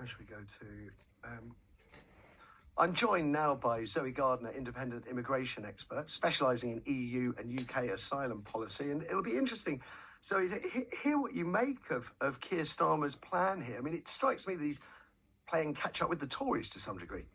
where should we go to? I'm joined now by Zoe Gardner, independent immigration expert, specialising in EU and UK asylum policy. And it'll be interesting, Zoe, to hear what you make of Kier Starmer's plan here. I mean, it strikes me that he's playing catch up with the Tories to some degree.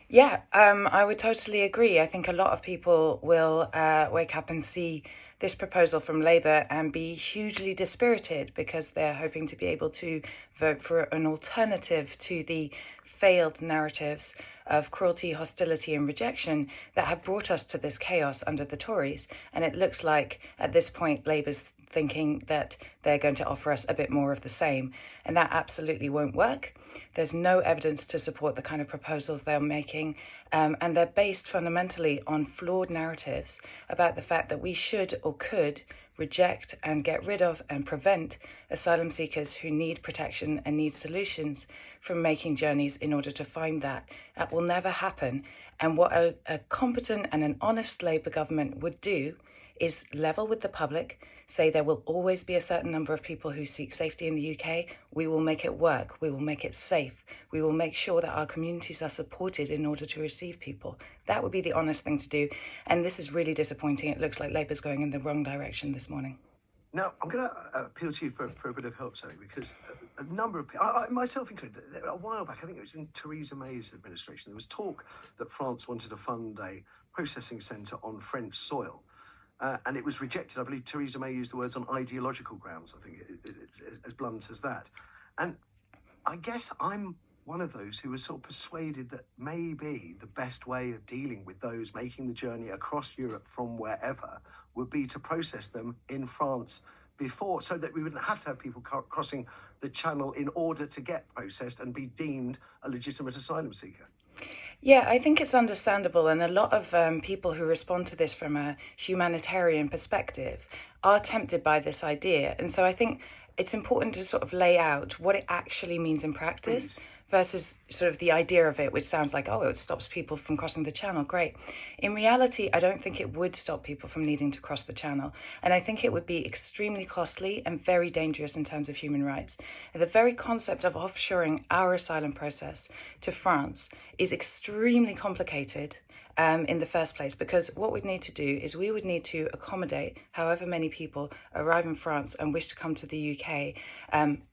Yeah, I would totally agree. I think a lot of people will wake up and see this proposal from Labour and be hugely dispirited because they're hoping to be able to vote for an alternative to the failed narratives of cruelty, hostility and rejection that have brought us to this chaos under the Tories. And it looks like at this point Labour's thinking that they're going to offer us a bit more of the same. And that absolutely won't work. There's no evidence to support the kind of proposals they're making. And they're based fundamentally on flawed narratives about the fact that we should or could reject and get rid of and prevent asylum seekers who need protection and need solutions from making journeys in order to find that. That will never happen. And what a competent and an honest Labour government would do is level with the public, say there will always be a certain number of people who seek safety in the UK. We will make it work. We will make it safe. We will make sure that our communities are supported in order to receive people. That would be the honest thing to do. And this is really disappointing. It looks like Labour's going in the wrong direction this morning. Now, I'm going to appeal to you for a bit of help, Zoe, because a number of people, myself included, a while back, I think it was in Theresa May's administration, there was talk that France wanted to fund a processing centre on French soil. And it was rejected. I believe Theresa May used the words on ideological grounds, I think, as blunt as that. And I guess I'm one of those who was sort of persuaded that maybe the best way of dealing with those making the journey across Europe from wherever would be to process them in France before, so that we wouldn't have to have people crossing the channel in order to get processed and be deemed a legitimate asylum seeker. Yeah, I think it's understandable. And a lot of people who respond to this from a humanitarian perspective are tempted by this idea. And so I think it's important to sort of lay out what it actually means in practice. Please. Versus sort of the idea of it, which sounds like, oh, it stops people from crossing the channel. Great. In reality, I don't think it would stop people from needing to cross the channel. And I think it would be extremely costly and very dangerous in terms of human rights. The very concept of offshoring our asylum process to France is extremely complicated in the first place, because what we'd need to do is we would need to accommodate however many people arrive in France and wish to come to the UK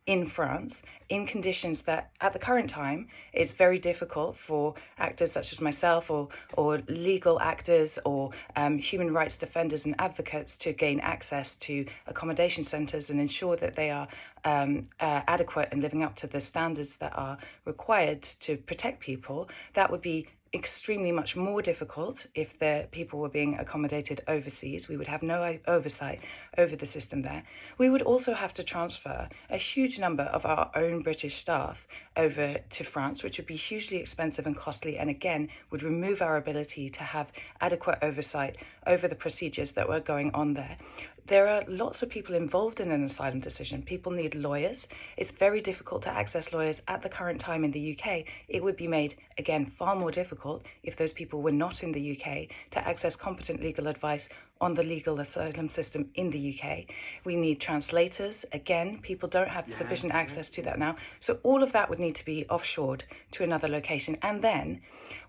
in France in conditions that at the current time it's very difficult for actors such as myself or legal actors or human rights defenders and advocates to gain access to accommodation centres and ensure that they are adequate and living up to the standards that are required to protect people. That would be extremely much more difficult if the people were being accommodated overseas. We would have no oversight over the system there. We would also have to transfer a huge number of our own British staff over to France, which would be hugely expensive and costly, and again would remove our ability to have adequate oversight over the procedures that were going on there. There are lots of people involved in an asylum decision. People need lawyers. It's very difficult to access lawyers at the current time in the UK. It would be made, again, far more difficult if those people were not in the UK to access competent legal advice on the legal asylum system in the UK. We need translators. Again, people don't have sufficient access to that now. So all of that would need to be offshored to another location. And then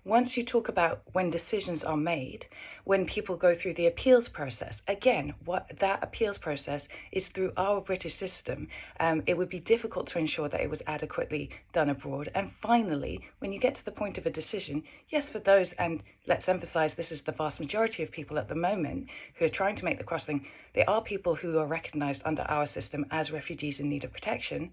once you talk about when decisions are made, when people go through the appeals process, again, what that appeals process is through our British system. It would be difficult to ensure that it was adequately done abroad. And finally, when you get to the point of a decision, yes, for those, and let's emphasize this is the vast majority of people at the moment who are trying to make the crossing, they are people who are recognized under our system as refugees in need of protection.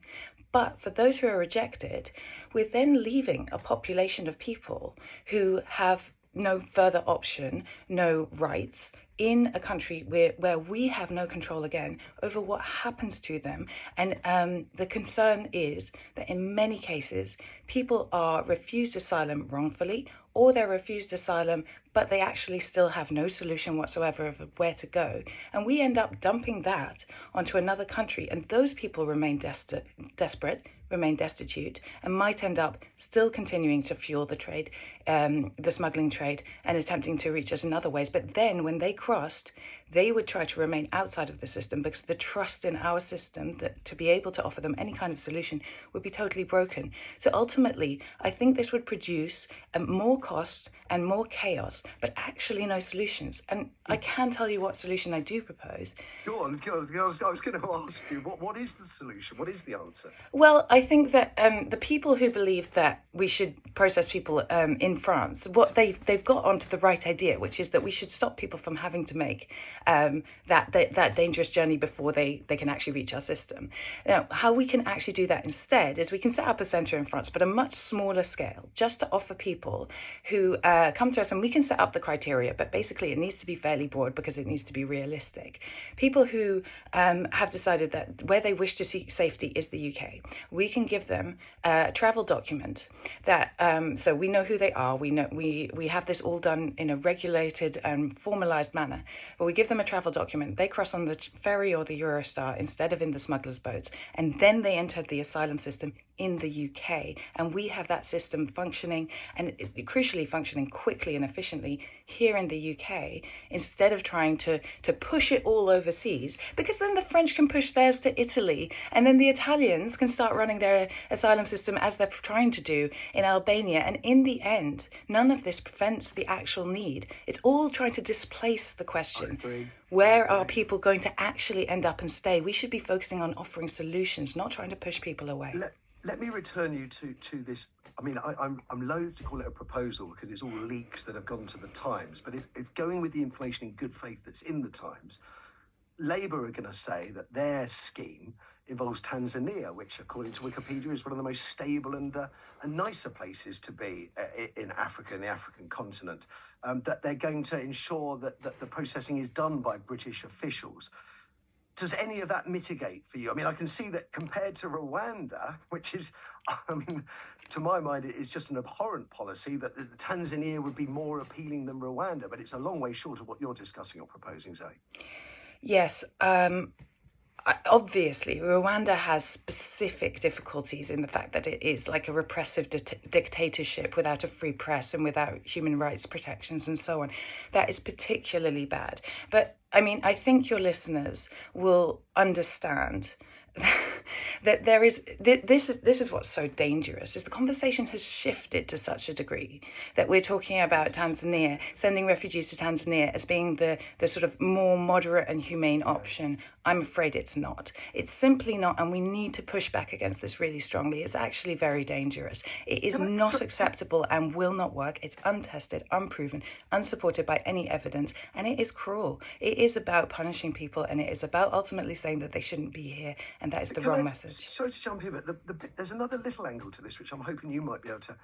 But for those who are rejected, we're then leaving a population of people who have no further option, no rights in a country where we have no control again over what happens to them. And the concern is that in many cases, people are refused asylum wrongfully, or they're refused asylum, but they actually still have no solution whatsoever of where to go. And we end up dumping that onto another country, and those people remain desperate, remain destitute, and might end up still continuing to fuel the trade, the smuggling trade, and attempting to reach us in other ways. But then when they crossed, they would try to remain outside of the system because the trust in our system that to be able to offer them any kind of solution would be totally broken. So ultimately, I think this would produce more cost and more chaos, but actually no solutions. And I can tell you what solution I do propose. Go on, go on. I was going to ask you, what is the solution? What is the answer? Well, I think that the people who believe that we should process people in France, what they've got onto the right idea, which is that we should stop people from having to make that dangerous journey before they can actually reach our system. Now, how we can actually do that instead is we can set up a centre in France, but a much smaller scale, just to offer people who come to us, and we can set up the criteria, but basically it needs to be fairly broad because it needs to be realistic. People who have decided that where they wish to seek safety is the UK, we can give them a travel document that so we know who they are. We know we have this all done in a regulated and formalized manner. But we give them a travel document. They cross on the ferry or the Eurostar instead of in the smugglers' boats, and then they enter the asylum system in the UK, and we have that system functioning, and crucially functioning quickly and efficiently here in the UK, instead of trying to push it all overseas, because then the French can push theirs to Italy, and then the Italians can start running their asylum system as they're trying to do in Albania, and in the end, none of this prevents the actual need. It's all trying to displace the question. Where are people going to actually end up and stay? We should be focusing on offering solutions, not trying to push people away. Let me return you to this. I mean, I'm loath to call it a proposal because it's all leaks that have gone to the Times. But if going with the information in good faith that's in the Times, Labour are going to say that their scheme involves Tanzania, which, according to Wikipedia, is one of the most stable and nicer places to be in Africa, in the African continent. That they're going to ensure that the processing is done by British officials. Does any of that mitigate for you? I mean, I can see that compared to Rwanda, which is, I mean, to my mind, it is just an abhorrent policy, that Tanzania would be more appealing than Rwanda, but it's a long way short of what you're discussing or proposing, Zoe. Yes, obviously, Rwanda has specific difficulties in the fact that it is like a repressive dictatorship without a free press and without human rights protections and so on. That is particularly bad. But I mean, I think your listeners will understand that there is this is what's so dangerous, is the conversation has shifted to such a degree that we're talking about Tanzania, sending refugees to Tanzania as being the sort of more moderate and humane option. I'm afraid it's not. It's simply not, and we need to push back against this really strongly. It's actually very dangerous. It is not acceptable and will not work. It's untested, unproven, unsupported by any evidence, and it is cruel. It is about punishing people, and it is about ultimately saying that they shouldn't be here, and that is the wrong message. Sorry to jump in, but there's another little angle to this, which I'm hoping you might be able to